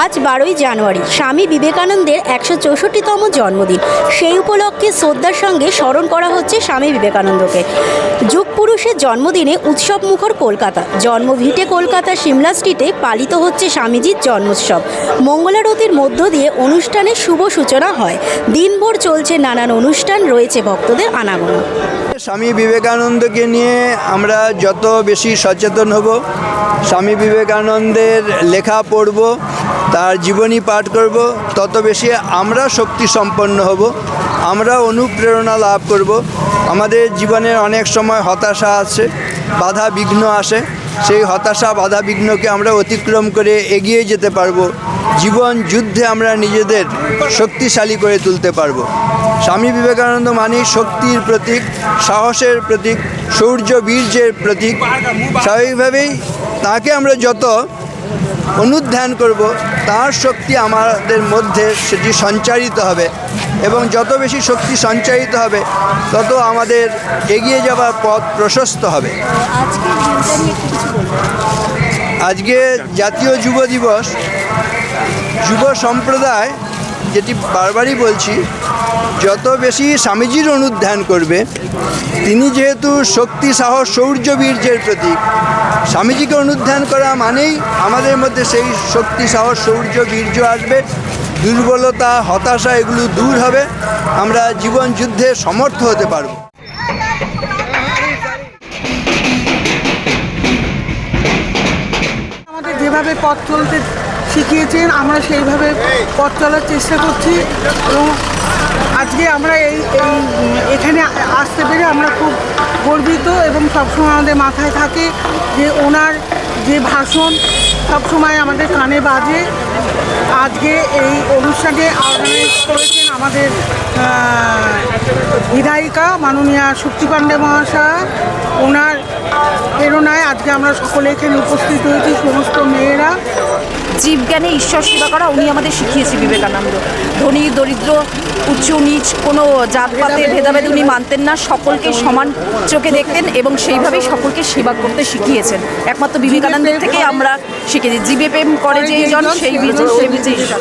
আজ 12ই জানুয়ারি স্বামী বিবেকানন্দের 164তম জন্মদিন। সেই উপলক্ষে শ্রদ্ধার সঙ্গে স্মরণ করা হচ্ছে স্বামী বিবেকানন্দকে। যুগপুরুষের জন্মদিনে উৎসব মুখর কলকাতা। জন্মভিটে কলকাতা সিমলা স্ট্রিটে পালিত হচ্ছে স্বামীজির জন্মোৎসব। মঙ্গলারতির মধ্য দিয়ে অনুষ্ঠানের শুভ সূচনা হয়। দিনভর চলছে নানান অনুষ্ঠান, রয়েছে ভক্তদের আনাগোনা। স্বামী বিবেকানন্দকে নিয়ে আমরা যত বেশি সচেতন হব, স্বামী বিবেকানন্দের লেখা পড়ব, তার জীবনী পাঠ করব, তত বেশি আমরা শক্তি সম্পন্ন হব, আমরা অনুপ্রেরণা লাভ করব। আমাদের জীবনের অনেক সময় হতাশা আছে, বাধা বিঘ্ন আসে, সেই হতাশা বাধা বিঘ্নকে আমরা অতিক্রম করে এগিয়ে যেতে পারবো। জীবন যুদ্ধে আমরা নিজেদের শক্তিশালী করে তুলতে পারবো। স্বামী বিবেকানন্দ মানেই শক্তির প্রতীক, সাহসের প্রতীক, শৌর্য বীর্যের প্রতীক। স্বাভাবিকভাবেই তাকে আমরা যত অনুধ্যান করব, তার শক্তি আমাদের মধ্যে সেটি সঞ্চারিত হবে, এবং যত বেশি শক্তি সঞ্চারিত হবে তত আমাদের এগিয়ে যাওয়ার পথ প্রশস্ত হবে। আজকে জাতীয় যুব দিবস। যুব সম্প্রদায়, যেটি বারবারই বলছি, যত বেশি স্বামীজির অনুধ্যান করবে, তিনি যেহেতু শক্তি, সাহস, শৌর্য বীর্যের প্রতীক, স্বামীজিকে অনুধ্যান করা মানেই আমাদের মধ্যে সেই শক্তি, সাহস, শৌর্য বীর্য আসবে, দুর্বলতা, হতাশা এগুলো দূর হবে, আমরা জীবন যুদ্ধে সমর্থ হতে পারব। আমাদের যেভাবে পথ চলতে শিখিয়েছেন, আমরা সেইভাবে পথ চলার চেষ্টা করছি, এবং আজকে আমরা এখানে আসতে পেরে আমরা খুব গর্বিত, এবং সবসময় আমাদের মাথায় থাকে যে ওনার যে ভাষণ সবসময় আমাদের কানে বাজে। আজকে এই অনুষ্ঠানে অর্গানাইজ করেছেন আমাদের বিধায়িকা মাননীয়া শক্তি পাণ্ডে মহাশয়া। ওনার প্রেরণায় আজকে আমরা সকলে এখানে উপস্থিত হয়েছি, সমস্ত মেয়েরা। জীবজ্ঞানে ঈশ্বর সেবা করা উনি আমাদের শিখিয়েছে বিবেকানন্দ। ধনী দরিদ্র, উচ্চ নিচ, কোনো জাতপাতের ভেদাভেদ উনি মানতেন না, সকলকে সমান চোখে দেখতেন এবং সেইভাবেই সকলকে সেবা করতে শিখিয়েছেন। একমাত্র বিবেকানন্দের থেকে আমরা শিখেছি, জীবে প্রেম করে যে জন সেই বীজ ঈশ্বর।